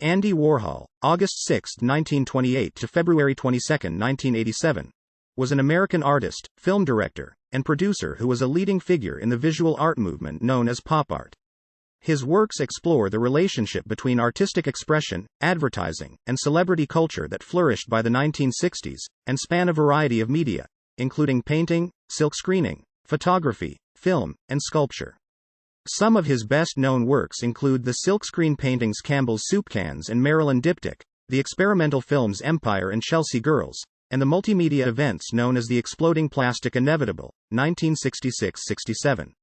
Andy Warhol, August 6, 1928 to February 22, 1987, was an American artist, film director, and producer who was a leading figure in the visual art movement known as pop art. His works explore the relationship between artistic expression, advertising, and celebrity culture that flourished by the 1960s, and span a variety of media, including painting, silkscreening, photography, film, and sculpture. Some of his best-known works include the silkscreen paintings Campbell's Soup Cans and Marilyn Diptych, the experimental films Empire and Chelsea Girls, and the multimedia events known as the Exploding Plastic Inevitable, 1966-67.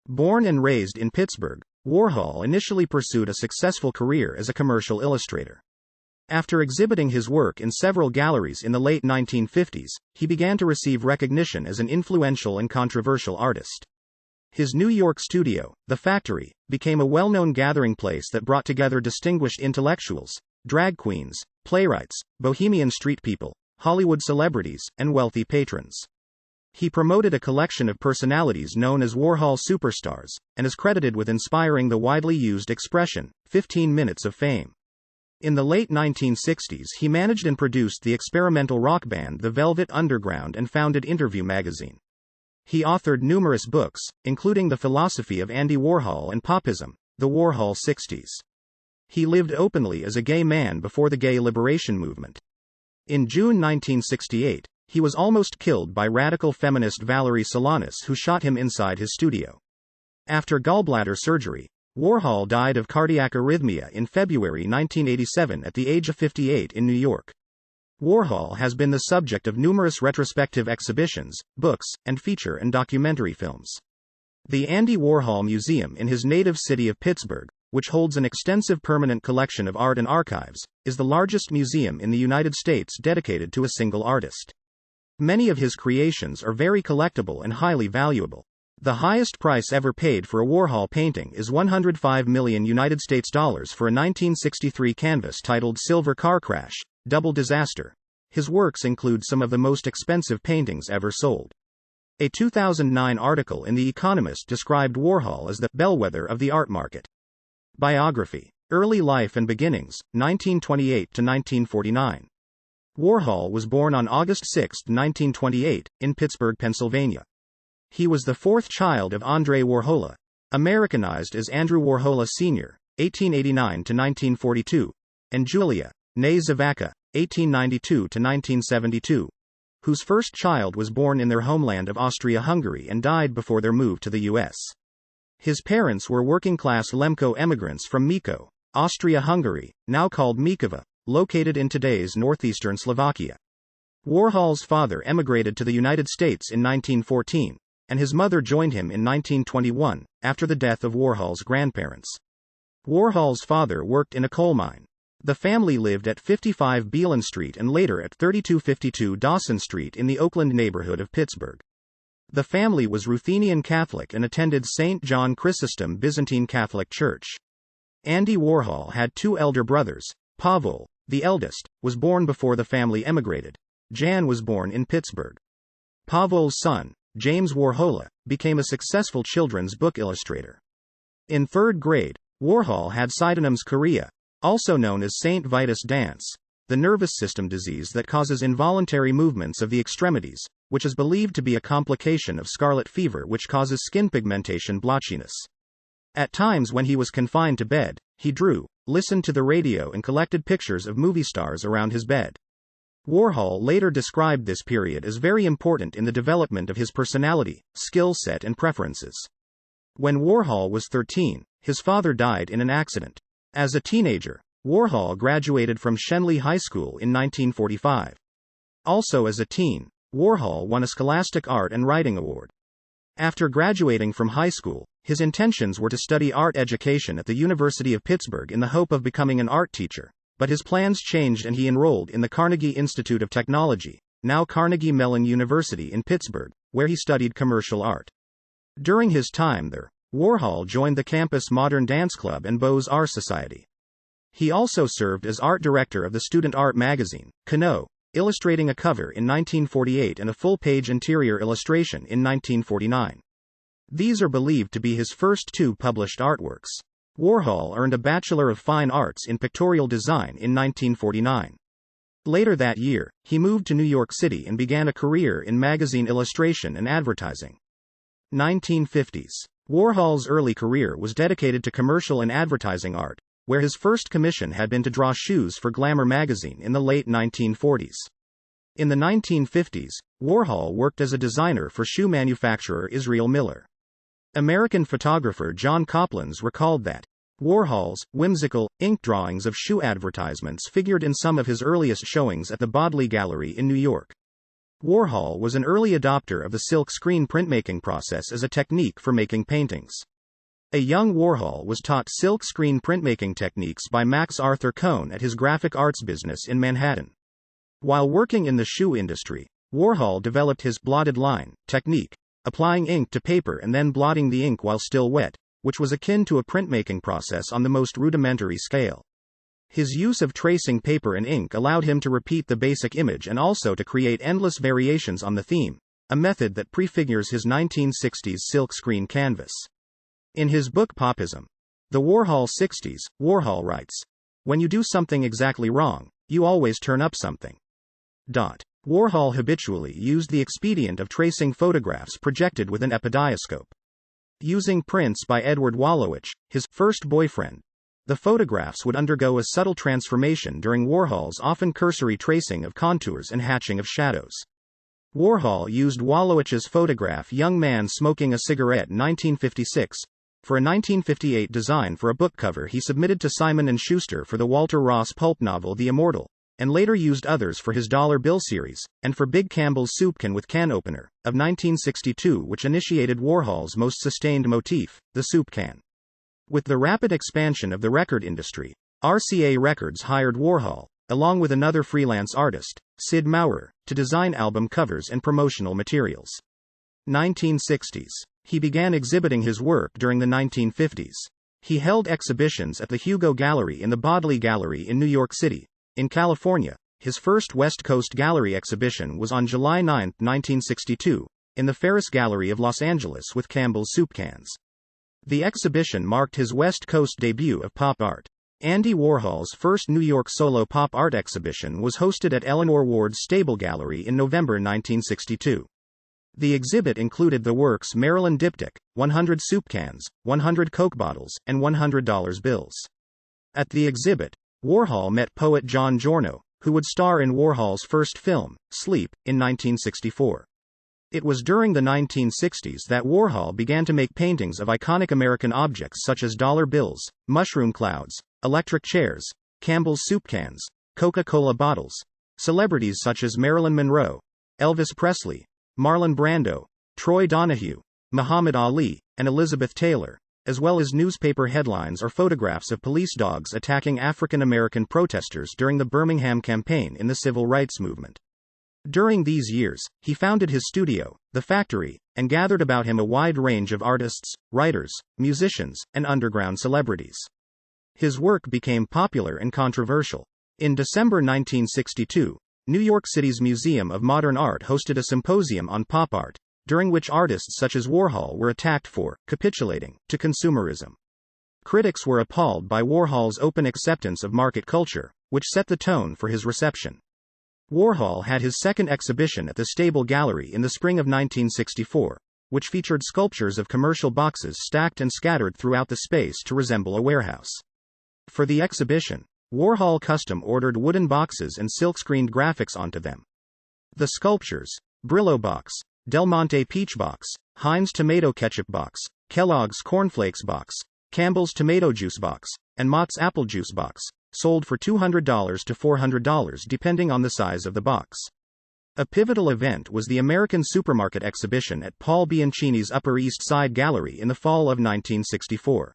Born and raised in Pittsburgh, Warhol initially pursued a successful career as a commercial illustrator. After exhibiting his work in several galleries in the late 1950s, he began to receive recognition as an influential and controversial artist. His New York studio, The Factory, became a well-known gathering place that brought together distinguished intellectuals, drag queens, playwrights, Bohemian street people, Hollywood celebrities, and wealthy patrons. He promoted a collection of personalities known as Warhol Superstars, and is credited with inspiring the widely used expression, 15 minutes of fame. In the late 1960s he managed and produced the experimental rock band The Velvet Underground and founded Interview magazine. He authored numerous books, including The Philosophy of Andy Warhol and Popism, The Warhol 60s. He lived openly as a gay man before the gay liberation movement. In June 1968, he was almost killed by radical feminist Valerie Solanas, who shot him inside his studio. After gallbladder surgery, Warhol died of cardiac arrhythmia in February 1987 at the age of 58 in New York. Warhol has been the subject of numerous retrospective exhibitions, books, and feature and documentary films. The Andy Warhol Museum in his native city of Pittsburgh, which holds an extensive permanent collection of art and archives, is the largest museum in the United States dedicated to a single artist. Many of his creations are very collectible and highly valuable. The highest price ever paid for a Warhol painting is $105 million for a 1963 canvas titled Silver Car Crash, Double Disaster. His works include some of the most expensive paintings ever sold. A 2009 article in The Economist described Warhol as the bellwether of the art market. Biography. Early life and beginnings, 1928 to 1949. Warhol was born on August 6, 1928, in Pittsburgh, Pennsylvania. He was the fourth child of Andrei Warhola, Americanized as Andrew Warhola Sr., 1889 to 1942, and Julia, née Zavacka, 1892 to 1972, whose first child was born in their homeland of Austria-Hungary and died before their move to the U.S. His parents were working-class Lemko emigrants from Miko, Austria-Hungary, now called Mikova, located in today's northeastern Slovakia. Warhol's father emigrated to the United States in 1914, and his mother joined him in 1921, after the death of Warhol's grandparents. Warhol's father worked in a coal mine. The family lived at 55 Beelin Street and later at 3252 Dawson Street in the Oakland neighborhood of Pittsburgh. The family was Ruthenian Catholic and attended St. John Chrysostom Byzantine Catholic Church. Andy Warhol had two elder brothers. Pavel, the eldest, was born before the family emigrated. Jan was born in Pittsburgh. Pavel's son, James Warhola, became a successful children's book illustrator. In third grade, Warhol had Sydenham's chorea, also known as St. Vitus dance, the nervous system disease that causes involuntary movements of the extremities, which is believed to be a complication of scarlet fever which causes skin pigmentation blotchiness. At times when he was confined to bed, he drew, listened to the radio and collected pictures of movie stars around his bed. Warhol later described this period as very important in the development of his personality, skill set and preferences. When Warhol was 13, his father died in an accident. As a teenager, Warhol graduated from Shenley High School in 1945. Also as a teen, Warhol won a Scholastic Art and Writing Award. After graduating from high school, his intentions were to study art education at the University of Pittsburgh in the hope of becoming an art teacher, but his plans changed and he enrolled in the Carnegie Institute of Technology, now Carnegie Mellon University in Pittsburgh, where he studied commercial art. During his time there, Warhol joined the campus Modern Dance Club and Beaux-Arts Society. He also served as art director of the student art magazine, Kano, illustrating a cover in 1948 and a full-page interior illustration in 1949. These are believed to be his first two published artworks. Warhol earned a Bachelor of Fine Arts in Pictorial Design in 1949. Later that year, he moved to New York City and began a career in magazine illustration and advertising. 1950s. Warhol's early career was dedicated to commercial and advertising art, where his first commission had been to draw shoes for Glamour magazine in the late 1940s. In the 1950s, Warhol worked as a designer for shoe manufacturer Israel Miller. American photographer John Coplands recalled that Warhol's whimsical, ink drawings of shoe advertisements figured in some of his earliest showings at the Bodley Gallery in New York. Warhol was an early adopter of the silkscreen printmaking process as a technique for making paintings. A young Warhol was taught silkscreen printmaking techniques by Max Arthur Cohn at his graphic arts business in Manhattan. While working in the shoe industry, Warhol developed his blotted line technique, applying ink to paper and then blotting the ink while still wet, which was akin to a printmaking process on the most rudimentary scale. His use of tracing paper and ink allowed him to repeat the basic image and also to create endless variations on the theme, a method that prefigures his 1960s silkscreen canvas. In his book Popism, The Warhol 60s, Warhol writes, "When you do something exactly wrong, you always turn up something." Warhol habitually used the expedient of tracing photographs projected with an epidiotscope. Using prints by Edward Wallowich, his first boyfriend, the photographs would undergo a subtle transformation during Warhol's often cursory tracing of contours and hatching of shadows. Warhol used Wallowich's photograph Young Man Smoking a Cigarette 1956, for a 1958 design for a book cover he submitted to Simon & Schuster for the Walter Ross pulp novel The Immortal, and later used others for his dollar bill series, and for Big Campbell's Soup Can with Can Opener, of 1962, which initiated Warhol's most sustained motif, the soup can. With the rapid expansion of the record industry, RCA Records hired Warhol, along with another freelance artist, Sid Maurer, to design album covers and promotional materials. 1960s. He began exhibiting his work during the 1950s. He held exhibitions at the Hugo Gallery in the Bodley Gallery in New York City. In California, his first West Coast Gallery exhibition was on July 9, 1962, in the Ferris Gallery of Los Angeles with Campbell's Soup Cans. The exhibition marked his West Coast debut of pop art. Andy Warhol's first New York solo pop art exhibition was hosted at Eleanor Ward's Stable Gallery in November 1962. The exhibit included the works Marilyn Diptych, 100 soup cans, 100 Coke bottles, and $100 bills. At the exhibit, Warhol met poet John Giorno, who would star in Warhol's first film, Sleep, in 1964. It was during the 1960s that Warhol began to make paintings of iconic American objects such as dollar bills, mushroom clouds, electric chairs, Campbell's soup cans, Coca-Cola bottles, celebrities such as Marilyn Monroe, Elvis Presley, Marlon Brando, Troy Donahue, Muhammad Ali, and Elizabeth Taylor, as well as newspaper headlines or photographs of police dogs attacking African American protesters during the Birmingham campaign in the civil rights movement. During these years, he founded his studio, The Factory, and gathered about him a wide range of artists, writers, musicians, and underground celebrities. His work became popular and controversial. In December 1962, New York City's Museum of Modern Art hosted a symposium on pop art, during which artists such as Warhol were attacked for capitulating to consumerism. Critics were appalled by Warhol's open acceptance of market culture, which set the tone for his reception. Warhol had his second exhibition at the Stable Gallery in the spring of 1964, which featured sculptures of commercial boxes stacked and scattered throughout the space to resemble a warehouse. For the exhibition, Warhol custom-ordered wooden boxes and silkscreened graphics onto them. The sculptures, Brillo box, Del Monte peach box, Heinz tomato ketchup box, Kellogg's cornflakes box, Campbell's tomato juice box, and Mott's apple juice box, sold for $200 to $400 depending on the size of the box. A pivotal event was the American Supermarket exhibition at Paul Bianchini's Upper East Side Gallery in the fall of 1964.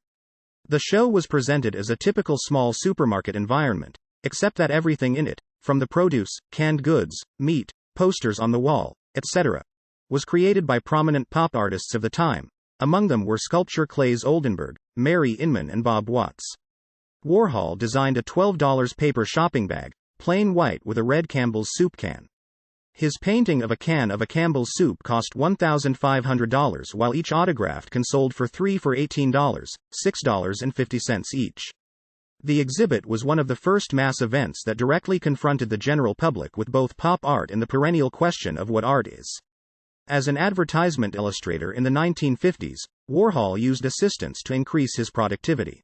The show was presented as a typical small supermarket environment, except that everything in it, from the produce, canned goods, meat, posters on the wall, etc., was created by prominent pop artists of the time. Among them were sculptor Claes Oldenburg, Mary Inman, and Bob Watts. Warhol designed a $12 paper shopping bag, plain white with a red Campbell's soup can. His painting of a can of a Campbell soup cost $1,500, while each autographed can sold for $18, $6.50 each. The exhibit was one of the first mass events that directly confronted the general public with both pop art and the perennial question of what art is. As an advertisement illustrator in the 1950s, Warhol used assistants to increase his productivity.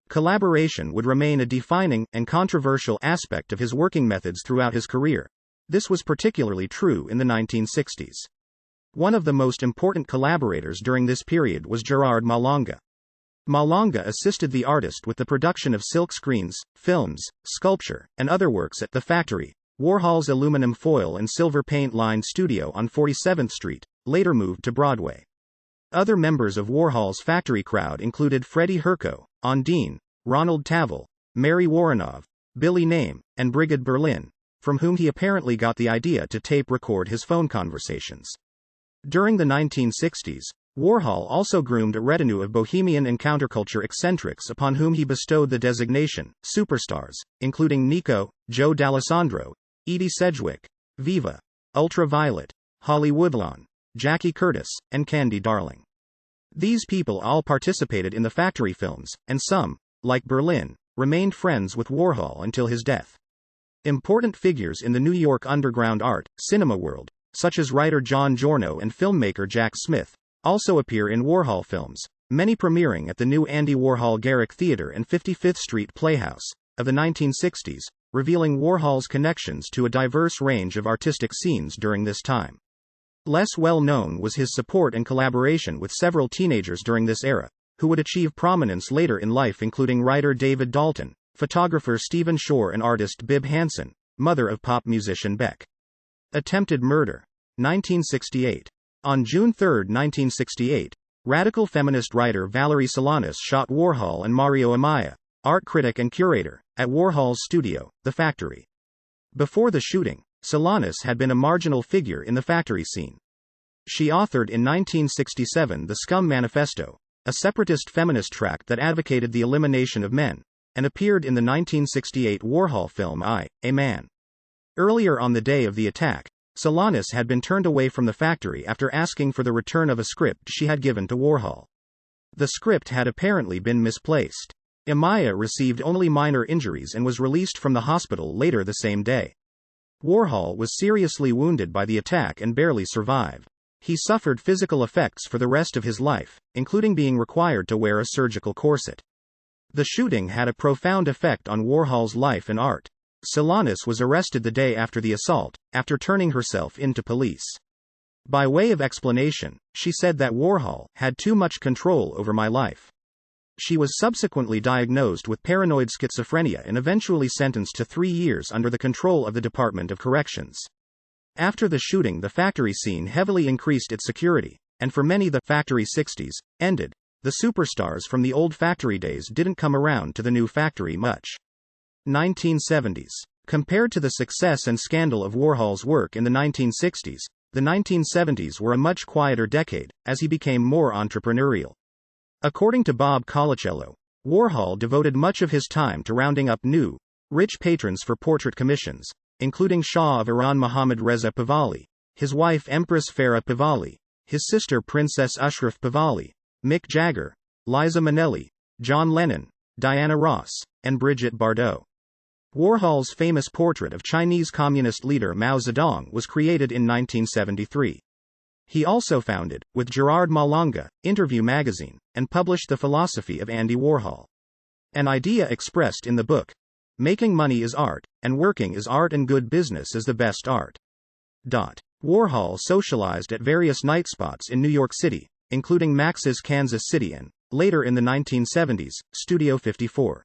Collaboration would remain a defining and controversial aspect of his working methods throughout his career. This was particularly true in the 1960s. One of the most important collaborators during this period was Gerard Malanga. Malanga assisted the artist with the production of silkscreens, films, sculpture, and other works at the factory, Warhol's aluminum foil and silver paint-lined studio on 47th Street, later moved to Broadway. Other members of Warhol's factory crowd included Freddie Herco, Ondine, Ronald Tavel, Mary Woronov, Billy Name, and Brigid Berlin, from whom he apparently got the idea to tape record his phone conversations. During the 1960s, Warhol also groomed a retinue of bohemian and counterculture eccentrics upon whom he bestowed the designation superstars, including Nico, Joe D'Alessandro, Edie Sedgwick, Viva, Ultraviolet, Holly Woodlawn, Jackie Curtis, and Candy Darling. These people all participated in the factory films, and some, like Berlin, remained friends with Warhol until his death. Important figures in the New York underground art, cinema world, such as writer John Giorno and filmmaker Jack Smith, also appear in Warhol films, many premiering at the new Andy Warhol Garrick Theatre and 55th Street Playhouse of the 1960s, revealing Warhol's connections to a diverse range of artistic scenes during this time. Less well known was his support and collaboration with several teenagers during this era, who would achieve prominence later in life, including writer David Dalton, photographer Stephen Shore, and artist Bibb Hansen, mother of pop musician Beck. Attempted murder. 1968. On June 3, 1968, radical feminist writer Valerie Solanas shot Warhol and Mario Amaya, art critic and curator, at Warhol's studio, The Factory. Before the shooting, Solanas had been a marginal figure in the factory scene. She authored in 1967 The Scum Manifesto, a separatist feminist tract that advocated the elimination of men, and appeared in the 1968 Warhol film I, A Man. Earlier on the day of the attack, Solanas had been turned away from the factory after asking for the return of a script she had given to Warhol. The script had apparently been misplaced. Amaya received only minor injuries and was released from the hospital later the same day. Warhol was seriously wounded by the attack and barely survived. He suffered physical effects for the rest of his life, including being required to wear a surgical corset. The shooting had a profound effect on Warhol's life and art. Solanas was arrested the day after the assault, after turning herself in to police. By way of explanation, she said that Warhol had too much control over my life. She was subsequently diagnosed with paranoid schizophrenia and eventually sentenced to 3 years under the control of the Department of Corrections. After the shooting, the factory scene heavily increased its security, and for many the factory 60s ended. The superstars from the old factory days didn't come around to the new factory much. 1970s. Compared to the success and scandal of Warhol's work in the 1960s, the 1970s were a much quieter decade, as he became more entrepreneurial. According to Bob Colacello, Warhol devoted much of his time to rounding up new, rich patrons for portrait commissions, including Shah of Iran Mohammad Reza Pahlavi, his wife Empress Farah Pahlavi, his sister Princess Ashraf Pahlavi, Mick Jagger, Liza Minnelli, John Lennon, Diana Ross, and Brigitte Bardot. Warhol's famous portrait of Chinese Communist leader Mao Zedong was created in 1973. He also founded, with Gerard Malanga, Interview magazine, and published The Philosophy of Andy Warhol. An idea expressed in the book, Making Money is Art, and Working is Art, and Good Business is the Best Art. Warhol socialized at various night spots in New York City, including Max's Kansas City and, later in the 1970s, Studio 54.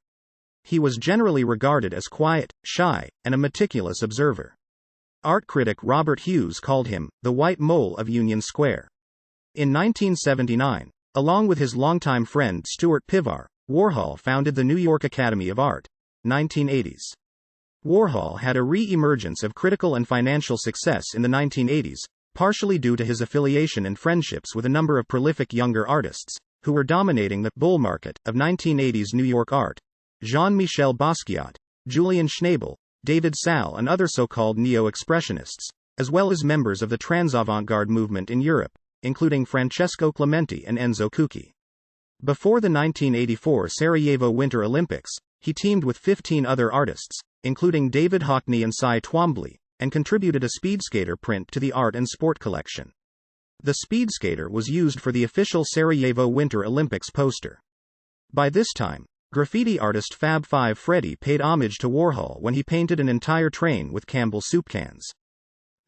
He was generally regarded as quiet, shy, and a meticulous observer. Art critic Robert Hughes called him the white mole of Union Square. In 1979, along with his longtime friend Stuart Pivar, Warhol founded the New York Academy of Art. 1980s. Warhol had a re-emergence of critical and financial success in the 1980s, partially due to his affiliation and friendships with a number of prolific younger artists, who were dominating the bull market of 1980s New York art. Jean-Michel Basquiat, Julian Schnabel, David Salle, and other so-called neo-expressionists, as well as members of the trans-avant-garde movement in Europe, including Francesco Clementi and Enzo Cucchi. Before the 1984 Sarajevo Winter Olympics, he teamed with 15 other artists, including David Hockney and Cy Twombly, and contributed a speedskater print to the Art and Sport collection. The speedskater was used for the official Sarajevo Winter Olympics poster. By this time, graffiti artist Fab Five Freddy paid homage to Warhol when he painted an entire train with Campbell soup cans.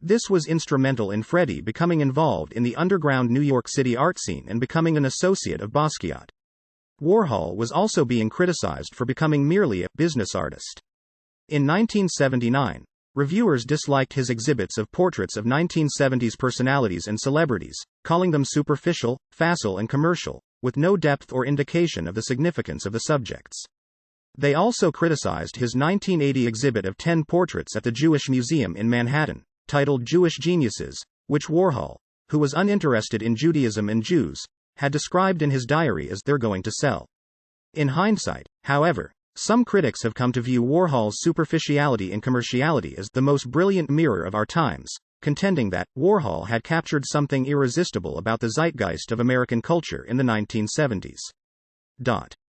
This was instrumental in Freddy becoming involved in the underground New York City art scene and becoming an associate of Basquiat. Warhol was also being criticized for becoming merely a business artist. In 1979, reviewers disliked his exhibits of portraits of 1970s personalities and celebrities, calling them superficial, facile and commercial, with no depth or indication of the significance of the subjects. They also criticized his 1980 exhibit of 10 portraits at the Jewish Museum in Manhattan, titled Jewish Geniuses, which Warhol, who was uninterested in Judaism and Jews, had described in his diary as "they're going to sell." In hindsight, however, some critics have come to view Warhol's superficiality and commerciality as the most brilliant mirror of our times, contending that Warhol had captured something irresistible about the zeitgeist of American culture in the 1970s.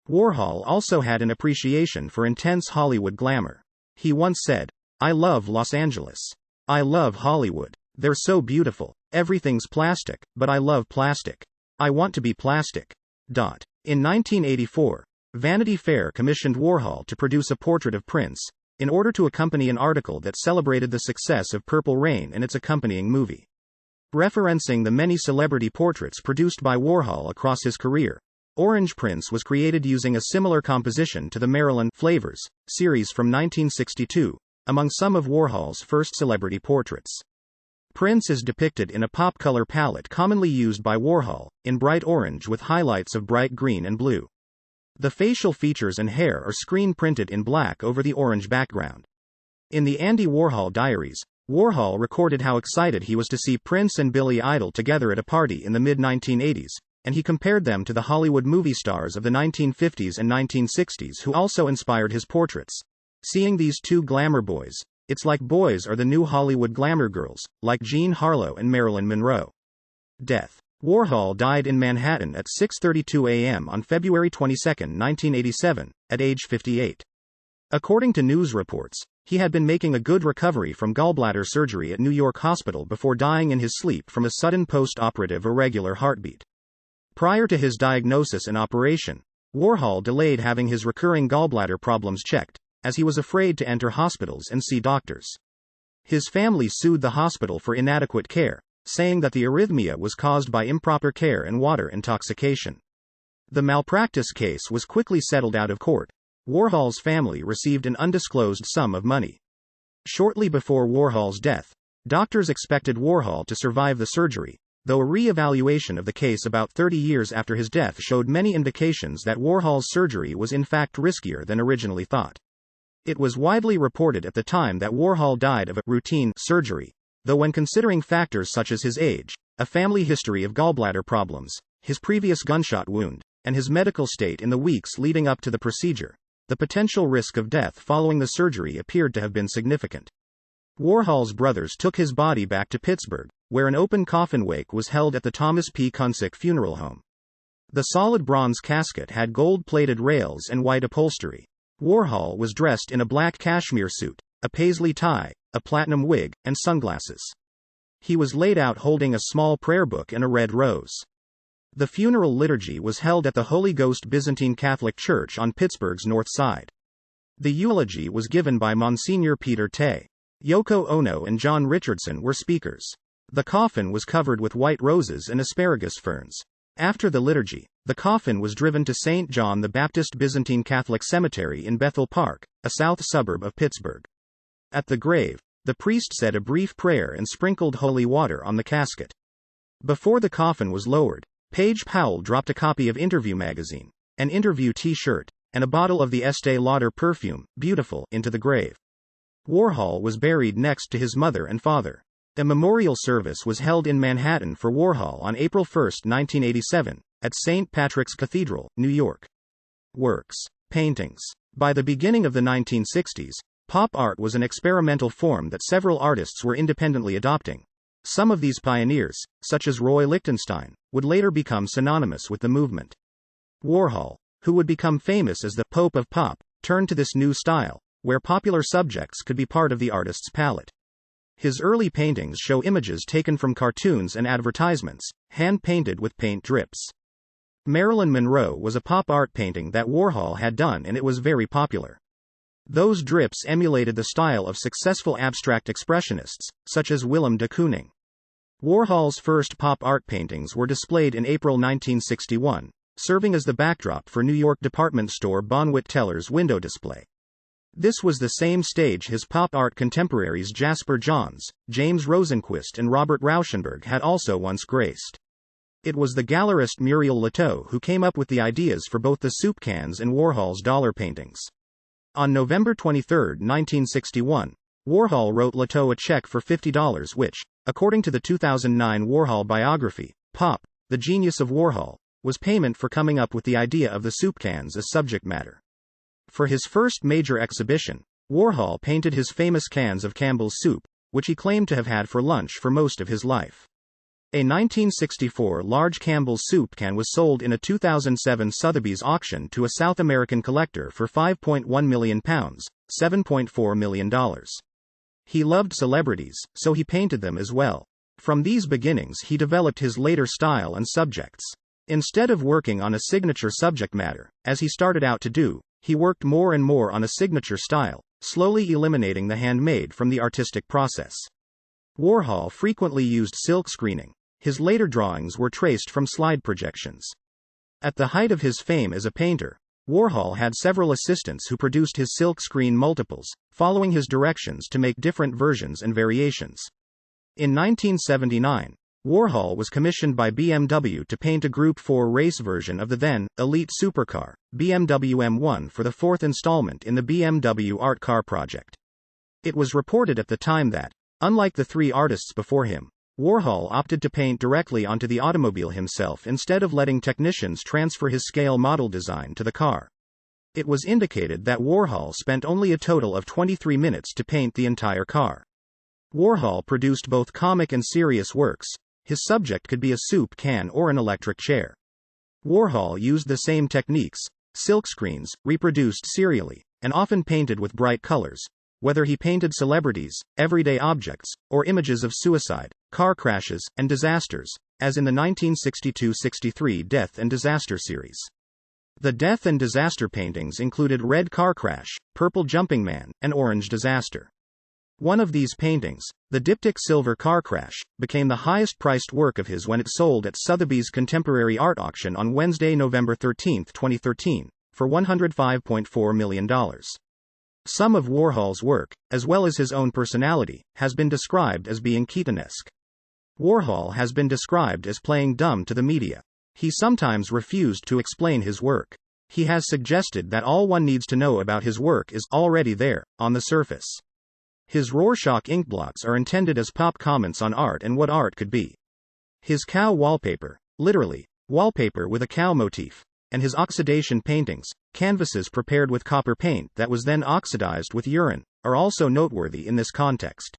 Warhol also had an appreciation for intense Hollywood glamour. He once said, "I love Los Angeles. I love Hollywood. They're so beautiful. Everything's plastic, but I love plastic. I want to be plastic." In 1984, Vanity Fair commissioned Warhol to produce a portrait of Prince, in order to accompany an article that celebrated the success of Purple Rain and its accompanying movie. Referencing the many celebrity portraits produced by Warhol across his career, Orange Prince was created using a similar composition to the Marilyn Flavors series from 1962, among some of Warhol's first celebrity portraits. Prince is depicted in a pop color palette commonly used by Warhol, in bright orange with highlights of bright green and blue. The facial features and hair are screen printed in black over the orange background. In the Andy Warhol diaries, Warhol recorded how excited he was to see Prince and Billy Idol together at a party in the mid-1980s, and he compared them to the Hollywood movie stars of the 1950s and 1960s who also inspired his portraits. "Seeing these two glamour boys, it's like boys are the new Hollywood glamour girls, like Jean Harlow and Marilyn Monroe." Death. Warhol died in Manhattan at 6:32 a.m. on February 22, 1987, at age 58. According to news reports, he had been making a good recovery from gallbladder surgery at New York Hospital before dying in his sleep from a sudden post-operative irregular heartbeat. Prior to his diagnosis and operation, Warhol delayed having his recurring gallbladder problems checked, as he was afraid to enter hospitals and see doctors. His family sued the hospital for inadequate care, saying that the arrhythmia was caused by improper care and water intoxication. The malpractice case was quickly settled out of court. Warhol's family received an undisclosed sum of money. Shortly before Warhol's death, doctors expected Warhol to survive the surgery, though a re-evaluation of the case about 30 years after his death showed many indications that Warhol's surgery was in fact riskier than originally thought. It was widely reported at the time that Warhol died of a routine surgery, though when considering factors such as his age, a family history of gallbladder problems, his previous gunshot wound, and his medical state in the weeks leading up to the procedure, the potential risk of death following the surgery appeared to have been significant. Warhol's brothers took his body back to Pittsburgh, where an open coffin wake was held at the Thomas P. Kunsick Funeral Home. The solid bronze casket had gold-plated rails and white upholstery. Warhol was dressed in a black cashmere suit, a paisley tie, a platinum wig, and sunglasses. He was laid out holding a small prayer book and a red rose. The funeral liturgy was held at the Holy Ghost Byzantine Catholic Church on Pittsburgh's north side. The eulogy was given by Monsignor Peter Tay. Yoko Ono and John Richardson were speakers. The coffin was covered with white roses and asparagus ferns. After the liturgy, the coffin was driven to St. John the Baptist Byzantine Catholic Cemetery in Bethel Park, a south suburb of Pittsburgh. At the grave, the priest said a brief prayer and sprinkled holy water on the casket. Before the coffin was lowered, Paige Powell dropped a copy of Interview magazine, an interview t-shirt, and a bottle of the Estee Lauder perfume, Beautiful, into the grave. Warhol was buried next to his mother and father. A memorial service was held in Manhattan for Warhol on April 1, 1987, at St. Patrick's Cathedral, New York. Works. Paintings. By the beginning of the 1960s, Pop art was an experimental form that several artists were independently adopting. Some of these pioneers, such as Roy Lichtenstein, would later become synonymous with the movement. Warhol, who would become famous as the Pope of Pop, turned to this new style, where popular subjects could be part of the artist's palette. His early paintings show images taken from cartoons and advertisements, hand-painted with paint drips. Marilyn Monroe was a pop art painting that Warhol had done, and it was very popular. Those drips emulated the style of successful abstract expressionists, such as Willem de Kooning. Warhol's first pop art paintings were displayed in April 1961, serving as the backdrop for New York department store Bonwit Teller's window display. This was the same stage his pop art contemporaries Jasper Johns, James Rosenquist and Robert Rauschenberg had also once graced. It was the gallerist Muriel Leteau who came up with the ideas for both the soup cans and Warhol's dollar paintings. On November 23, 1961, Warhol wrote Leteau a check for $50 which, according to the 2009 Warhol biography, Pop, The Genius of Warhol, was payment for coming up with the idea of the soup cans as subject matter. For his first major exhibition, Warhol painted his famous cans of Campbell's soup, which he claimed to have had for lunch for most of his life. A 1964 large Campbell's soup can was sold in a 2007 Sotheby's auction to a South American collector for £5.1 million, $7.4 million. He loved celebrities, so he painted them as well. From these beginnings he developed his later style and subjects. Instead of working on a signature subject matter, as he started out to do, he worked more and more on a signature style, slowly eliminating the handmade from the artistic process. Warhol frequently used silkscreening. His later drawings were traced from slide projections. At the height of his fame as a painter, Warhol had several assistants who produced his silkscreen multiples, following his directions to make different versions and variations. In 1979, Warhol was commissioned by BMW to paint a Group 4 race version of the then elite supercar, BMW M1 for the fourth installment in the BMW Art Car project. It was reported at the time that, unlike the three artists before him, Warhol opted to paint directly onto the automobile himself instead of letting technicians transfer his scale model design to the car. It was indicated that Warhol spent only a total of 23 minutes to paint the entire car. Warhol produced both comic and serious works. His subject could be a soup can or an electric chair. Warhol used the same techniques, silkscreens, reproduced serially, and often painted with bright colors, whether he painted celebrities, everyday objects, or images of suicide, car crashes, and disasters, as in the 1962-63 Death and Disaster series. The Death and Disaster paintings included Red Car Crash, Purple Jumping Man, and Orange Disaster. One of these paintings, the Diptych Silver Car Crash, became the highest-priced work of his when it sold at Sotheby's Contemporary Art Auction on Wednesday, November 13, 2013, for $105.4 million. Some of Warhol's work, as well as his own personality, has been described as being Keatonesque. Warhol has been described as playing dumb to the media. He sometimes refused to explain his work. He has suggested that all one needs to know about his work is already there, on the surface. His Rorschach inkblots are intended as pop comments on art and what art could be. His cow wallpaper, literally, wallpaper with a cow motif, and his oxidation paintings, canvases prepared with copper paint that was then oxidized with urine, are also noteworthy in this context.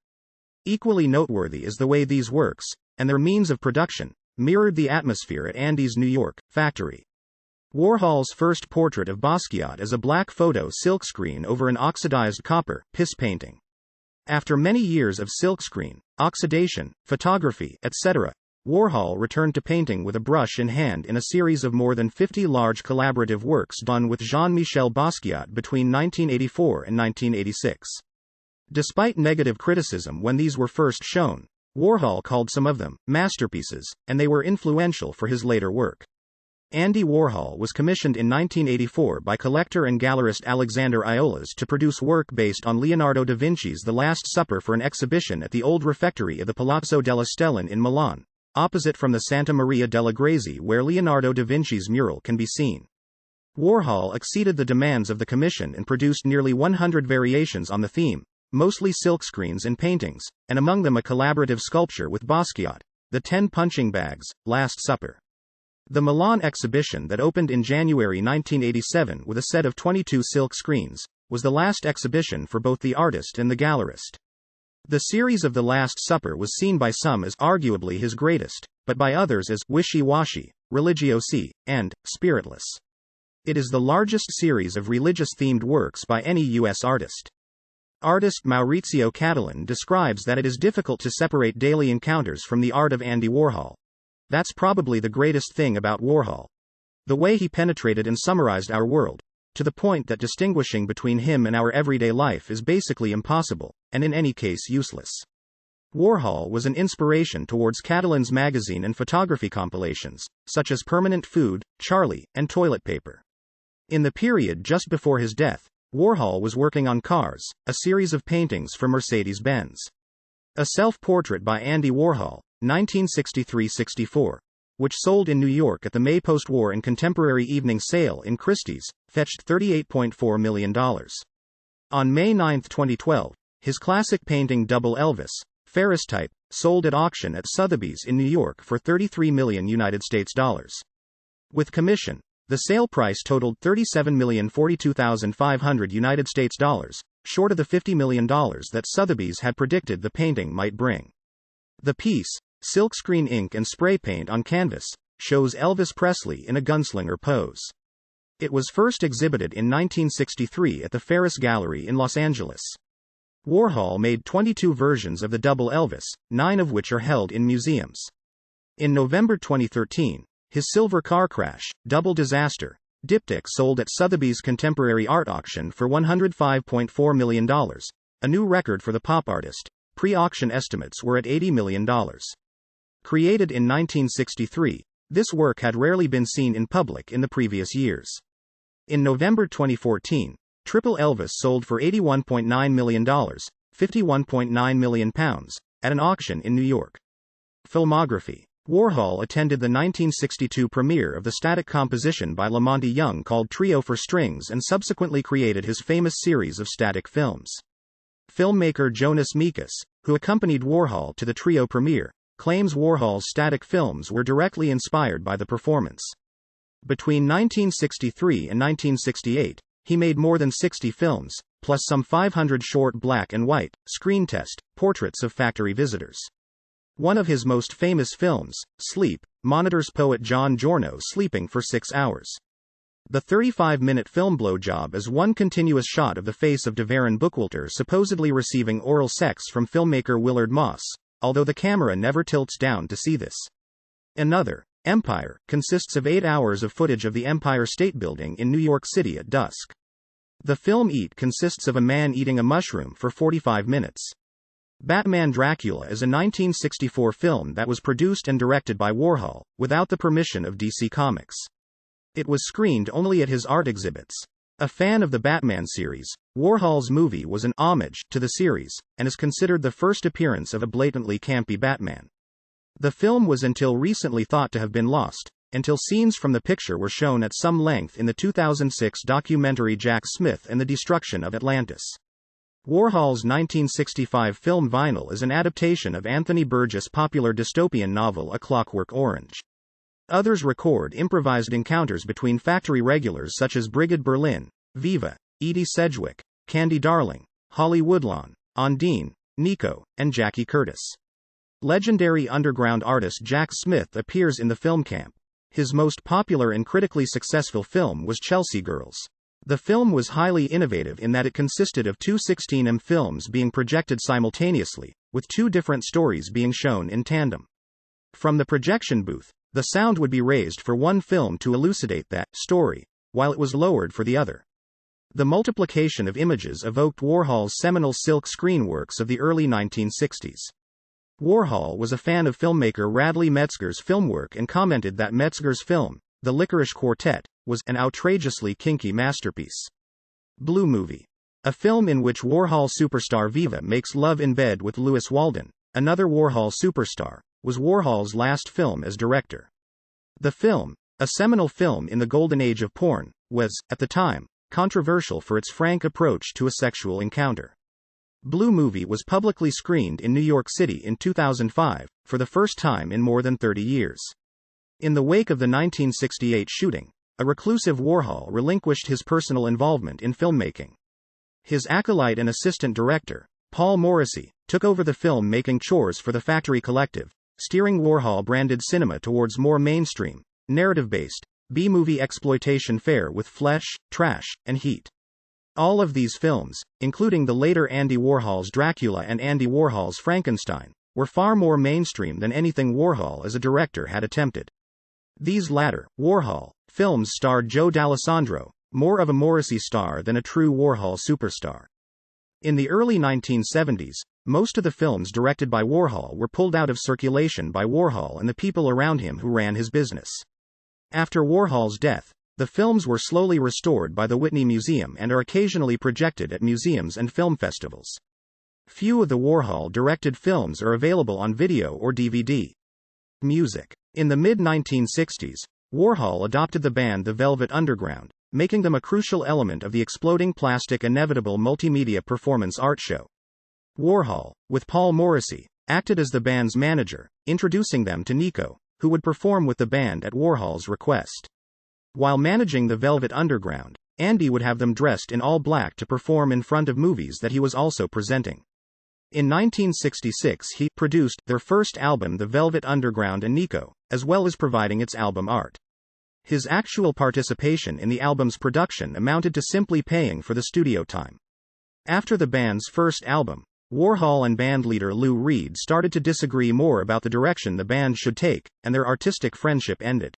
Equally noteworthy is the way these works, and their means of production, mirrored the atmosphere at Andy's New York factory. Warhol's first portrait of Basquiat is a black photo silkscreen over an oxidized copper piss painting. After many years of silkscreen, oxidation, photography, etc., Warhol returned to painting with a brush in hand in a series of more than 50 large collaborative works done with Jean-Michel Basquiat between 1984 and 1986. Despite negative criticism when these were first shown, Warhol called some of them masterpieces, and they were influential for his later work. Andy Warhol was commissioned in 1984 by collector and gallerist Alexander Iolas to produce work based on Leonardo da Vinci's The Last Supper for an exhibition at the old refectory of the Palazzo della Stella in Milan, opposite from the Santa Maria delle Grazie where Leonardo da Vinci's mural can be seen. Warhol exceeded the demands of the commission and produced nearly 100 variations on the theme, mostly silkscreens and paintings, and among them a collaborative sculpture with Basquiat, The 10 Punching Bags, Last Supper. The Milan exhibition that opened in January 1987 with a set of 22 silk screens, was the last exhibition for both the artist and the gallerist. The series of The Last Supper was seen by some as arguably his greatest, but by others as wishy-washy, religiosy, and spiritless. It is the largest series of religious-themed works by any U.S. artist. Artist Maurizio Cattelan describes that it is difficult to separate daily encounters from the art of Andy Warhol. That's probably the greatest thing about Warhol. The way he penetrated and summarized our world, to the point that distinguishing between him and our everyday life is basically impossible, and in any case useless. Warhol was an inspiration towards Cattelan's magazine and photography compilations, such as Permanent Food, Charlie, and Toilet Paper. In the period just before his death, Warhol was working on Cars, a series of paintings for Mercedes-Benz. A self-portrait by Andy Warhol, 1963-64, which sold in New York at the May post-war and contemporary evening sale in Christie's, fetched $38.4 million. On May 9, 2012, his classic painting Double Elvis, Ferris type, sold at auction at Sotheby's in New York for $33 million United States dollars. With commission, the sale price totaled $37,042,500 United States dollars, short of the $50 million that Sotheby's had predicted the painting might bring. The piece, silkscreen ink and spray paint on canvas, shows Elvis Presley in a gunslinger pose. It was first exhibited in 1963 at the Ferris Gallery in Los Angeles. Warhol made 22 versions of the Double Elvis, 9 of which are held in museums. In November 2013, his silver car crash, Double Disaster, Diptych sold at Sotheby's Contemporary Art Auction for $105.4 million, a new record for the pop artist. Pre-auction estimates were at $80 million. Created in 1963, this work had rarely been seen in public in the previous years. In November 2014, Triple Elvis sold for $81.9 million, £51.9 million, at an auction in New York. Filmography. Warhol attended the 1962 premiere of the static composition by Lamonti Young called Trio for Strings and subsequently created his famous series of static films. Filmmaker Jonas Mekas, who accompanied Warhol to the Trio premiere, claims Warhol's static films were directly inspired by the performance. Between 1963 and 1968, he made more than 60 films, plus some 500 short black and white, screen test, portraits of factory visitors. One of his most famous films, Sleep, monitors poet John Giorno sleeping for 6 hours. The 35-minute film blowjob is one continuous shot of the face of Deveron Bookwalter supposedly receiving oral sex from filmmaker Willard Moss, although the camera never tilts down to see this. Another, Empire, consists of 8 hours of footage of the Empire State Building in New York City at dusk. The film Eat consists of a man eating a mushroom for 45 minutes. Batman Dracula is a 1964 film that was produced and directed by Warhol, without the permission of DC Comics. It was screened only at his art exhibits. A fan of the Batman series, Warhol's movie was an homage to the series, and is considered the first appearance of a blatantly campy Batman. The film was until recently thought to have been lost, until scenes from the picture were shown at some length in the 2006 documentary Jack Smith and the Destruction of Atlantis. Warhol's 1965 film Vinyl is an adaptation of Anthony Burgess' popular dystopian novel A Clockwork Orange. Others record improvised encounters between factory regulars such as Brigid Berlin, Viva, Edie Sedgwick, Candy Darling, Holly Woodlawn, Ondine, Nico, and Jackie Curtis. Legendary underground artist Jack Smith appears in the film camp. His most popular and critically successful film was Chelsea Girls. The film was highly innovative in that it consisted of 2 16mm films being projected simultaneously, with 2 different stories being shown in tandem. From the projection booth, the sound would be raised for one film to elucidate that story, while it was lowered for the other. The multiplication of images evoked Warhol's seminal silk screen works of the early 1960s. Warhol was a fan of filmmaker Radley Metzger's film work and commented that Metzger's film, The Licorice Quartet, was an outrageously kinky masterpiece. Blue Movie. A film in which Warhol superstar Viva makes love in bed with Lewis Walden, another Warhol superstar, was Warhol's last film as director. The film, a seminal film in the golden age of porn, was, at the time, controversial for its frank approach to a sexual encounter. Blue Movie was publicly screened in New York City in 2005, for the first time in more than 30 years. In the wake of the 1968 shooting, a reclusive Warhol relinquished his personal involvement in filmmaking. His acolyte and assistant director, Paul Morrissey, took over the film-making chores for the Factory Collective, steering Warhol-branded cinema towards more mainstream, narrative-based, B-movie exploitation fare with flesh, trash, and heat. All of these films, including the later Andy Warhol's Dracula and Andy Warhol's Frankenstein, were far more mainstream than anything Warhol as a director had attempted. These latter, Warhol, films starred Joe Dallesandro, more of a Morrissey star than a true Warhol superstar. In the early 1970s, most of the films directed by Warhol were pulled out of circulation by Warhol and the people around him who ran his business. After Warhol's death, the films were slowly restored by the Whitney Museum and are occasionally projected at museums and film festivals. Few of the Warhol-directed films are available on video or DVD. Music. In the mid-1960s, Warhol adopted the band The Velvet Underground, making them a crucial element of the exploding plastic inevitable multimedia performance art show. Warhol, with Paul Morrissey, acted as the band's manager, introducing them to Nico, who would perform with the band at Warhol's request. While managing the Velvet Underground, Andy would have them dressed in all black to perform in front of movies that he was also presenting. In 1966 he produced their first album The Velvet Underground and Nico, as well as providing its album art. His actual participation in the album's production amounted to simply paying for the studio time. After the band's first album, Warhol and bandleader Lou Reed started to disagree more about the direction the band should take, and their artistic friendship ended.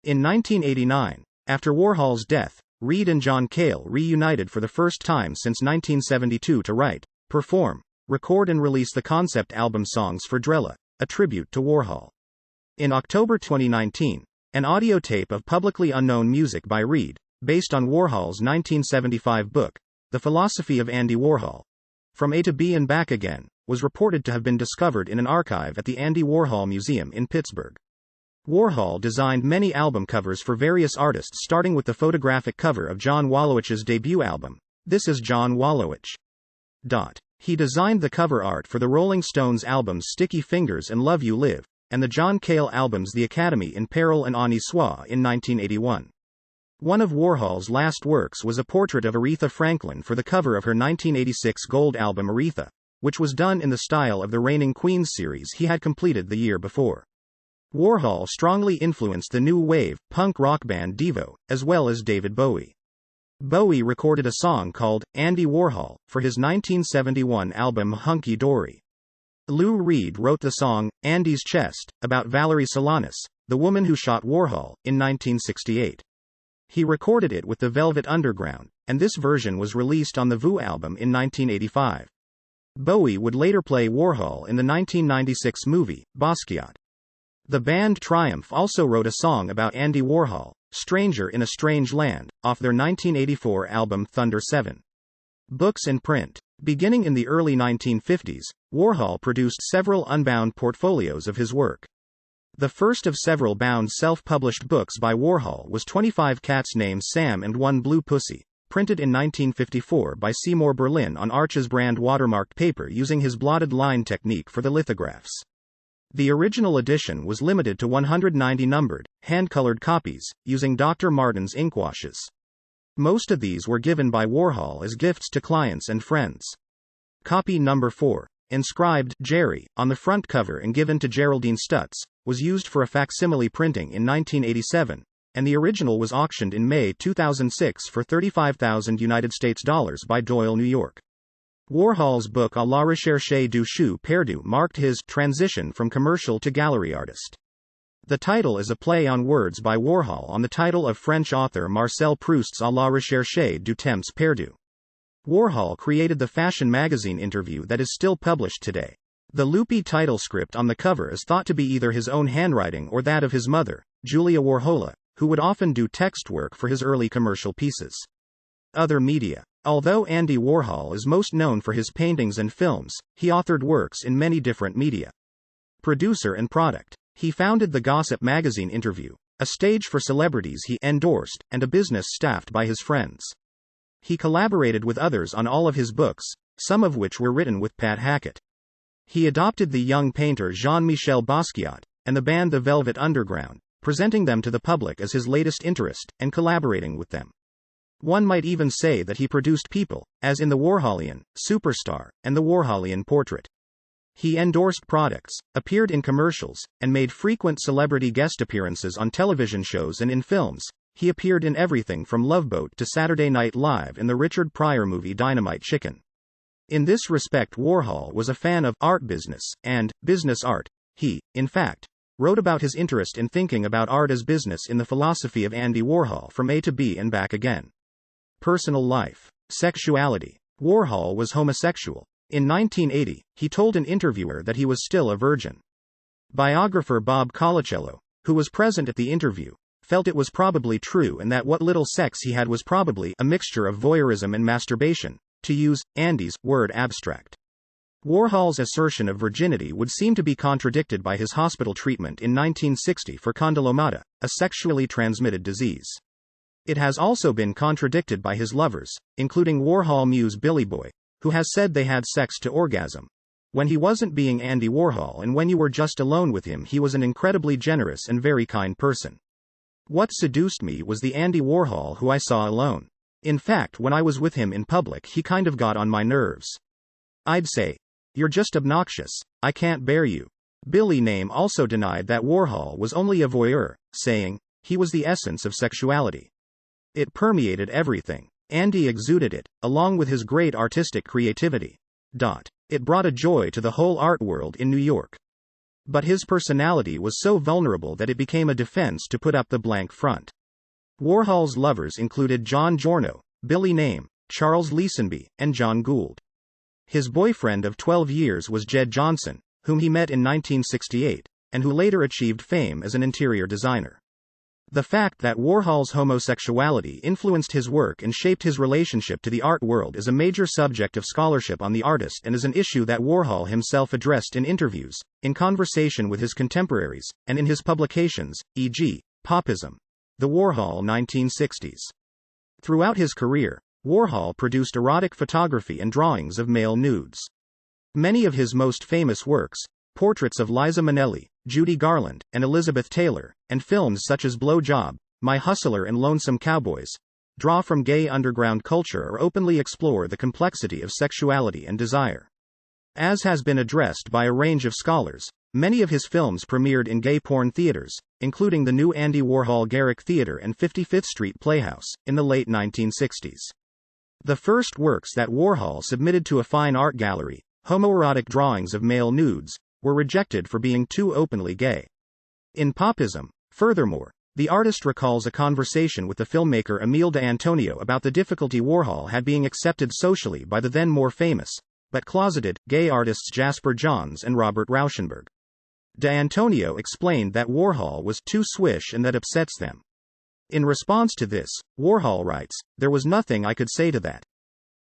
In 1989, after Warhol's death, Reed and John Cale reunited for the first time since 1972 to write, perform, record and release the concept album Songs for Drella, a tribute to Warhol. In October 2019, an audio tape of publicly unknown music by Reed, based on Warhol's 1975 book, The Philosophy of Andy Warhol, From A to B and Back Again, was reported to have been discovered in an archive at the Andy Warhol Museum in Pittsburgh. Warhol designed many album covers for various artists, starting with the photographic cover of John Wolowicz's debut album, This Is John Wolowicz. He designed the cover art for the Rolling Stones albums Sticky Fingers and Love You Live, and the John Cale albums The Academy in Peril and Ani Soir in 1981. One of Warhol's last works was a portrait of Aretha Franklin for the cover of her 1986 gold album Aretha, which was done in the style of the Reigning Queens series he had completed the year before. Warhol strongly influenced the new wave, punk rock band Devo, as well as David Bowie. Bowie recorded a song called Andy Warhol for his 1971 album Hunky Dory. Lou Reed wrote the song Andy's Chest about Valerie Solanas, the woman who shot Warhol, in 1968. He recorded it with the Velvet Underground, and this version was released on the Vu album in 1985. Bowie would later play Warhol in the 1996 movie, Basquiat. The band Triumph also wrote a song about Andy Warhol, Stranger in a Strange Land, off their 1984 album Thunder 7. Books and print. Beginning in the early 1950s, Warhol produced several unbound portfolios of his work. The first of several bound self-published books by Warhol was 25 Cats Named Sam and One Blue Pussy, printed in 1954 by Seymour Berlin on Arches brand watermarked paper using his blotted line technique for the lithographs. The original edition was limited to 190 numbered, hand-colored copies, using Dr. Martin's inkwashes. Most of these were given by Warhol as gifts to clients and friends. Copy number 4, inscribed Jerry on the front cover and given to Geraldine Stutz, was used for a facsimile printing in 1987, and the original was auctioned in May 2006 for $35,000 by Doyle, New York. Warhol's book À la recherche du chou perdu marked his transition from commercial to gallery artist. The title is a play on words by Warhol on the title of French author Marcel Proust's À la recherche du temps perdu. Warhol created the fashion magazine Interview that is still published today. The loopy title script on the cover is thought to be either his own handwriting or that of his mother, Julia Warhola, who would often do text work for his early commercial pieces. Other media. Although Andy Warhol is most known for his paintings and films, he authored works in many different media. Producer and product. He founded the gossip magazine Interview, a stage for celebrities he endorsed, and a business staffed by his friends. He collaborated with others on all of his books, some of which were written with Pat Hackett. He adopted the young painter Jean-Michel Basquiat, and the band The Velvet Underground, presenting them to the public as his latest interest, and collaborating with them. One might even say that he produced people, as in the Warholian Superstar and the Warholian Portrait. He endorsed products, appeared in commercials, and made frequent celebrity guest appearances on television shows and in films. He appeared in everything from Love Boat to Saturday Night Live and the Richard Pryor movie Dynamite Chicken. In this respect, Warhol was a fan of art business and business art. He, in fact, wrote about his interest in thinking about art as business in the Philosophy of Andy Warhol from A to B and back again. Personal life. Sexuality. Warhol was homosexual. In 1980, he told an interviewer that he was still a virgin. Biographer Bob Colacello, who was present at the interview, felt it was probably true and that what little sex he had was probably a mixture of voyeurism and masturbation, to use Andy's word abstract. Warhol's assertion of virginity would seem to be contradicted by his hospital treatment in 1960 for condylomata, a sexually transmitted disease. It has also been contradicted by his lovers, including Warhol muse Billy Boy, who has said they had sex to orgasm. When he wasn't being Andy Warhol and when you were just alone with him, he was an incredibly generous and very kind person. What seduced me was the Andy Warhol who I saw alone. In fact, when I was with him in public, he kind of got on my nerves. I'd say, "You're just obnoxious, I can't bear you." Billy Name also denied that Warhol was only a voyeur, saying, "He was the essence of sexuality. It permeated everything. Andy exuded it, along with his great artistic creativity. It brought a joy to the whole art world in New York." But his personality was so vulnerable that it became a defense to put up the blank front. Warhol's lovers included John Giorno, Billy Name, Charles Leesenby, and John Gould. His boyfriend of 12 years was Jed Johnson, whom he met in 1968, and who later achieved fame as an interior designer. The fact that Warhol's homosexuality influenced his work and shaped his relationship to the art world is a major subject of scholarship on the artist and is an issue that Warhol himself addressed in interviews, in conversation with his contemporaries, and in his publications, e.g., Popism. The Warhol 1960s. Throughout his career, Warhol produced erotic photography and drawings of male nudes. Many of his most famous works, portraits of Liza Minnelli, Judy Garland, and Elizabeth Taylor, and films such as Blow Job, My Hustler and Lonesome Cowboys, draw from gay underground culture or openly explore the complexity of sexuality and desire. As has been addressed by a range of scholars, many of his films premiered in gay porn theaters, including the new Andy Warhol Garrick Theater and 55th Street Playhouse, in the late 1960s. The first works that Warhol submitted to a fine art gallery, homoerotic drawings of male nudes, were rejected for being too openly gay. In Popism, furthermore, the artist recalls a conversation with the filmmaker Emile D'Antonio about the difficulty Warhol had being accepted socially by the then more famous, but closeted, gay artists Jasper Johns and Robert Rauschenberg. D'Antonio explained that Warhol was too swish and that upsets them. In response to this, Warhol writes, "There was nothing I could say to that.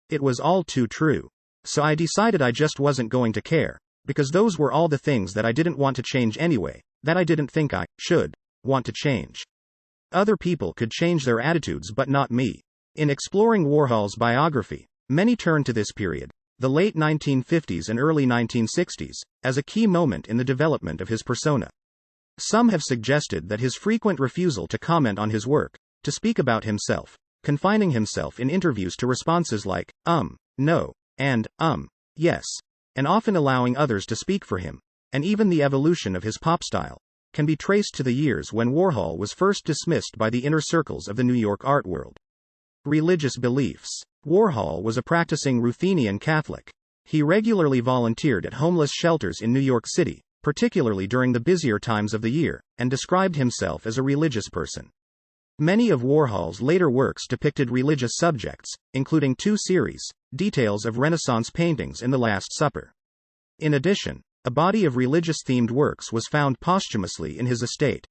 It was all too true. So I decided I just wasn't going to care, because those were all the things that I didn't want to change anyway, that I didn't think I should want to change. Other people could change their attitudes but not me." In exploring Warhol's biography, many turn to this period, the late 1950s and early 1960s, as a key moment in the development of his persona. Some have suggested that his frequent refusal to comment on his work, to speak about himself, confining himself in interviews to responses like, no, and, yes, and often allowing others to speak for him, and even the evolution of his pop style, can be traced to the years when Warhol was first dismissed by the inner circles of the New York art world. Religious beliefs. Warhol was a practicing Ruthenian Catholic. He regularly volunteered at homeless shelters in New York City, particularly during the busier times of the year, and described himself as a religious person. Many of Warhol's later works depicted religious subjects, including two series, Details of Renaissance Paintings and The Last Supper. In addition, a body of religious-themed works was found posthumously in his estate.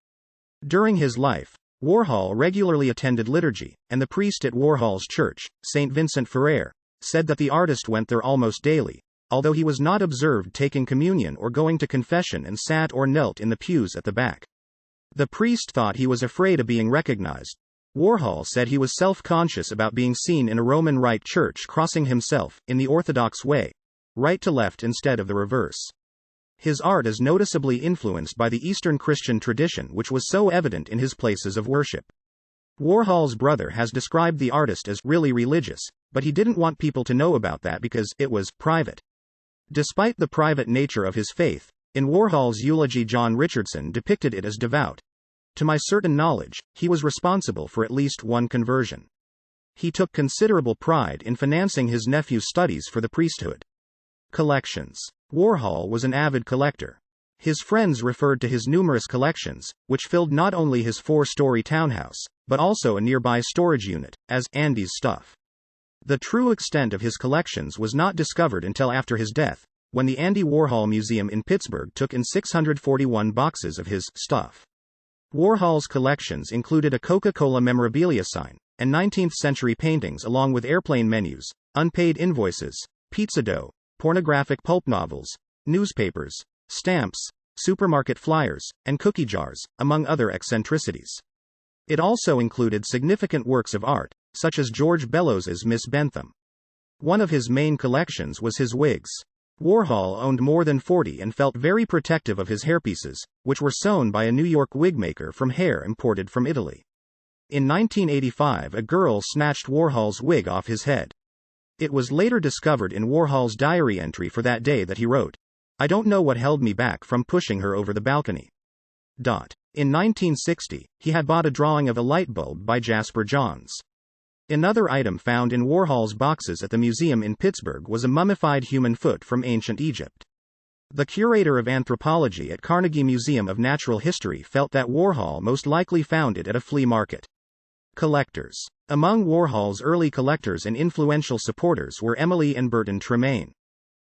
During his life, Warhol regularly attended liturgy, and the priest at Warhol's church, St. Vincent Ferrer, said that the artist went there almost daily, although he was not observed taking communion or going to confession and sat or knelt in the pews at the back. The priest thought he was afraid of being recognized. Warhol said he was self-conscious about being seen in a Roman Rite church crossing himself, in the Orthodox way, right to left instead of the reverse. His art is noticeably influenced by the Eastern Christian tradition, which was so evident in his places of worship. Warhol's brother has described the artist as really religious, but he didn't want people to know about that because it was private. Despite the private nature of his faith, in Warhol's eulogy John Richardson depicted it as devout. To my certain knowledge, he was responsible for at least one conversion. He took considerable pride in financing his nephew's studies for the priesthood. Collections. Warhol was an avid collector. His friends referred to his numerous collections, which filled not only his 4-story townhouse, but also a nearby storage unit, as Andy's stuff. The true extent of his collections was not discovered until after his death, when the Andy Warhol Museum in Pittsburgh took in 641 boxes of his stuff. Warhol's collections included a Coca-Cola memorabilia sign, and 19th-century paintings along with airplane menus, unpaid invoices, pizza dough, pornographic pulp novels, newspapers, stamps, supermarket flyers, and cookie jars, among other eccentricities. It also included significant works of art, such as George Bellows's Miss Bentham. One of his main collections was his wigs. Warhol owned more than 40 and felt very protective of his hairpieces, which were sewn by a New York wig maker from hair imported from Italy. In 1985, a girl snatched Warhol's wig off his head. It was later discovered in Warhol's diary entry for that day that he wrote, "I don't know what held me back from pushing her over the balcony." In 1960, he had bought a drawing of a light bulb by Jasper Johns. Another item found in Warhol's boxes at the museum in Pittsburgh was a mummified human foot from ancient Egypt. The curator of anthropology at Carnegie Museum of Natural History felt that Warhol most likely found it at a flea market. Collectors. Among Warhol's early collectors and influential supporters were Emily and Burton Tremaine.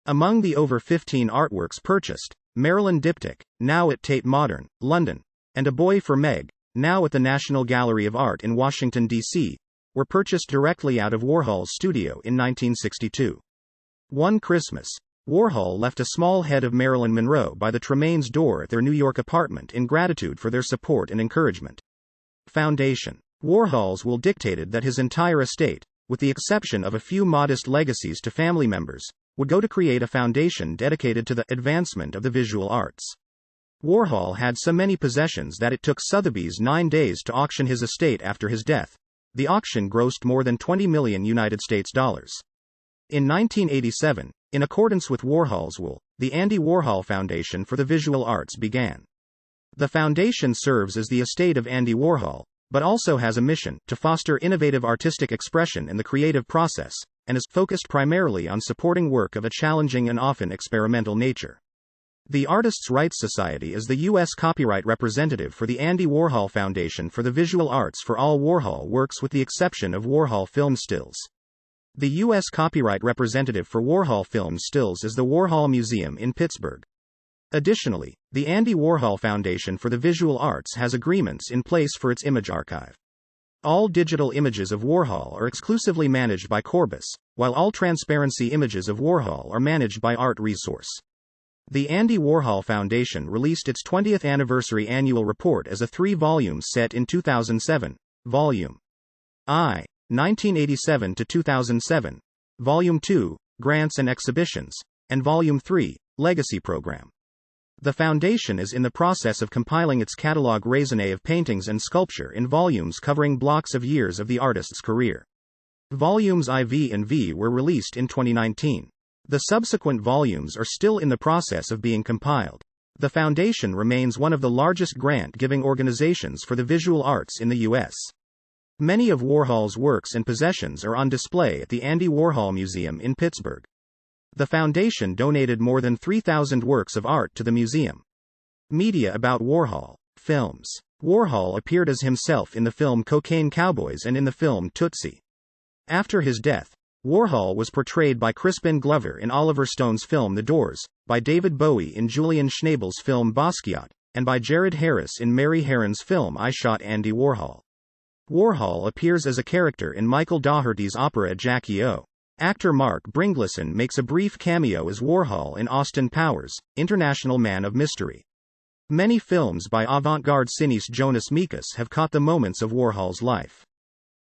Among the over 15 artworks purchased, Marilyn Diptych, now at Tate Modern, London, and A Boy for Meg, now at the National Gallery of Art in Washington, D.C., were purchased directly out of Warhol's studio in 1962. One Christmas, Warhol left a small head of Marilyn Monroe by the Tremaines' door at their New York apartment in gratitude for their support and encouragement. Foundation. Warhol's will dictated that his entire estate, with the exception of a few modest legacies to family members, would go to create a foundation dedicated to the advancement of the visual arts. Warhol had so many possessions that it took Sotheby's 9 days to auction his estate after his death. The auction grossed more than $20 million. In 1987, in accordance with Warhol's will, the Andy Warhol Foundation for the Visual Arts began. The foundation serves as the estate of Andy Warhol, but also has a mission to foster innovative artistic expression in the creative process, and is focused primarily on supporting work of a challenging and often experimental nature. The Artists' Rights Society is the U.S. copyright representative for the Andy Warhol Foundation for the Visual Arts for all Warhol works with the exception of Warhol film stills. The U.S. copyright representative for Warhol film stills is the Warhol Museum in Pittsburgh. Additionally, the Andy Warhol Foundation for the Visual Arts has agreements in place for its image archive. All digital images of Warhol are exclusively managed by Corbis, while all transparency images of Warhol are managed by Art Resource. The Andy Warhol Foundation released its 20th anniversary annual report as a 3-volume set in 2007, Volume I, 1987 to 2007, Volume 2, Grants and Exhibitions, and Volume 3, Legacy Program. The foundation is in the process of compiling its catalogue raisonné of paintings and sculpture in volumes covering blocks of years of the artist's career. Volumes IV and V were released in 2019. The subsequent volumes are still in the process of being compiled. The foundation remains one of the largest grant-giving organizations for the visual arts in the U.S. Many of Warhol's works and possessions are on display at the Andy Warhol Museum in Pittsburgh. The foundation donated more than 3,000 works of art to the museum. Media about Warhol. Films. Warhol appeared as himself in the film Cocaine Cowboys and in the film Tootsie. After his death, Warhol was portrayed by Crispin Glover in Oliver Stone's film The Doors, by David Bowie in Julian Schnabel's film Basquiat, and by Jared Harris in Mary Harron's film I Shot Andy Warhol. Warhol appears as a character in Michael Dougherty's opera Jackie O. Actor Mark Bringleson makes a brief cameo as Warhol in Austin Powers, International Man of Mystery. Many films by avant-garde cineast Jonas Mekas have caught the moments of Warhol's life.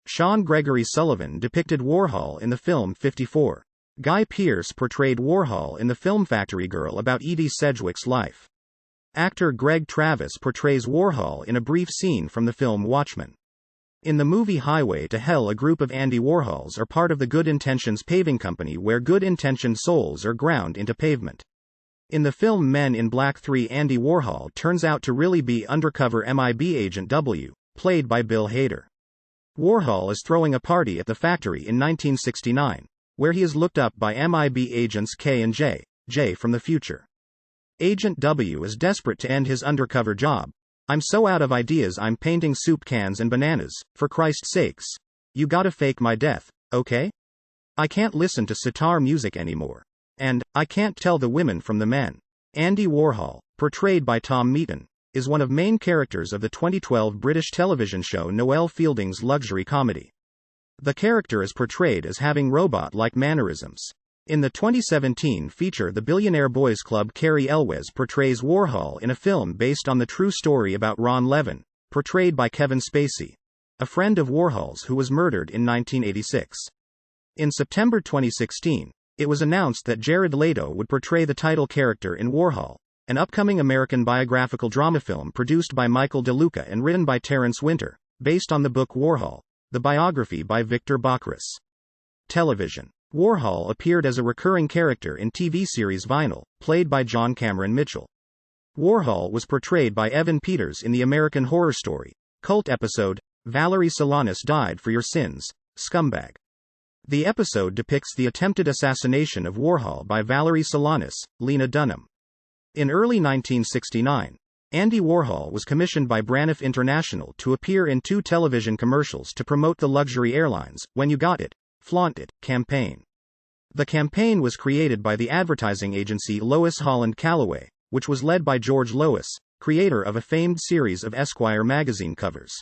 Sean Gregory Sullivan depicted Warhol in the film 54. Guy Pearce portrayed Warhol in the film Factory Girl about Edie Sedgwick's life. Actor Greg Travis portrays Warhol in a brief scene from the film Watchmen. In the movie Highway to Hell, a group of Andy Warhols are part of the Good Intentions Paving Company, where good-intentioned souls are ground into pavement. In the film Men in Black 3, Andy Warhol turns out to really be undercover MIB Agent W, played by Bill Hader. Warhol is throwing a party at the factory in 1969, where he is looked up by MIB agents K and J from the future. Agent W is desperate to end his undercover job. "I'm so out of ideas, I'm painting soup cans and bananas, for Christ's sakes. You gotta fake my death, okay? I can't listen to sitar music anymore. And I can't tell the women from the men." Andy Warhol, portrayed by Tom Meaton, is one of main characters of the 2012 British television show Noel Fielding's luxury comedy. The character is portrayed as having robot-like mannerisms. In the 2017 feature The Billionaire Boys Club, Cary Elwes portrays Warhol in a film based on the true story about Ron Levin, portrayed by Kevin Spacey, a friend of Warhol's who was murdered in 1986. In September 2016, it was announced that Jared Leto would portray the title character in Warhol, an upcoming American biographical drama film produced by Michael DeLuca and written by Terrence Winter, based on the book Warhol, the biography by Victor Bockris. Television. Warhol appeared as a recurring character in TV series Vinyl, played by John Cameron Mitchell. Warhol was portrayed by Evan Peters in the American Horror Story cult episode, Valerie Solanas Died for Your Sins, Scumbag. The episode depicts the attempted assassination of Warhol by Valerie Solanas, Lena Dunham. In early 1969, Andy Warhol was commissioned by Braniff International to appear in 2 television commercials to promote the luxury airlines "When You Got It, Flaunt It" campaign. The campaign was created by the advertising agency Lois Holland Calloway, which was led by George Lois, creator of a famed series of Esquire magazine covers.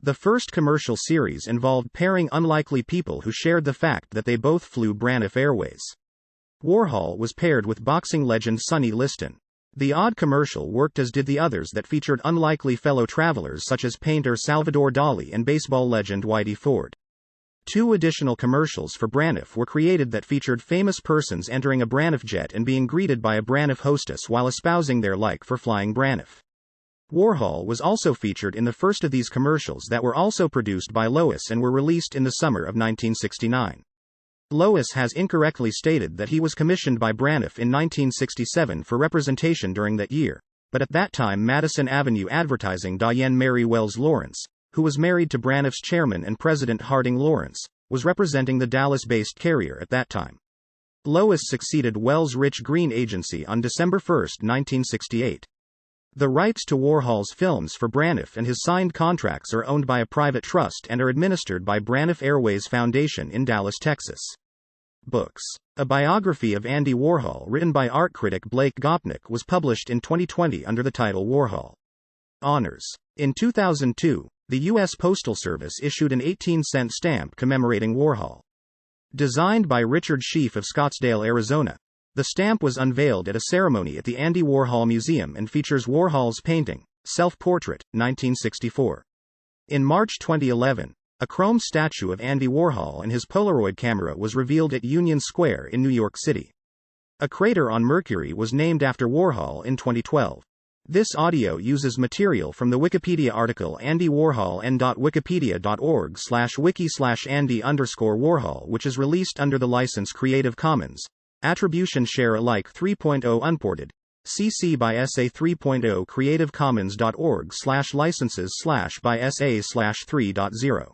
The first commercial series involved pairing unlikely people who shared the fact that they both flew Braniff Airways. Warhol was paired with boxing legend Sonny Liston. The odd commercial worked as did the others that featured unlikely fellow travelers such as painter Salvador Dali and baseball legend Whitey Ford. 2 additional commercials for Braniff were created that featured famous persons entering a Braniff jet and being greeted by a Braniff hostess while espousing their like for flying Braniff. Warhol was also featured in the first of these commercials that were also produced by Lois and were released in the summer of 1969. Lois has incorrectly stated that he was commissioned by Braniff in 1967 for representation during that year, but at that time Madison Avenue Advertising Diane Mary Wells Lawrence, who was married to Braniff's chairman and president Harding Lawrence, was representing the Dallas-based carrier at that time. Lois succeeded Wells Rich Green Agency on December 1, 1968. The rights to Warhol's films for Braniff and his signed contracts are owned by a private trust and are administered by Braniff Airways Foundation in Dallas, Texas. Books. A Biography of Andy Warhol written by art critic Blake Gopnik was published in 2020 under the title Warhol. Honors. In 2002, the U.S. Postal Service issued an 18-cent stamp commemorating Warhol. Designed by Richard Sheaf of Scottsdale, Arizona, the stamp was unveiled at a ceremony at the Andy Warhol Museum and features Warhol's painting, Self-Portrait, 1964. In March 2011, a chrome statue of Andy Warhol and his Polaroid camera was revealed at Union Square in New York City. A crater on Mercury was named after Warhol in 2012. This audio uses material from the Wikipedia article Andy Warhol n.wikipedia.org/wiki/Andy_Warhol, which is released under the license Creative Commons. Attribution Share Alike 3.0 Unported. CC by SA 3.0 creativecommons.org/licenses/by SA/3.0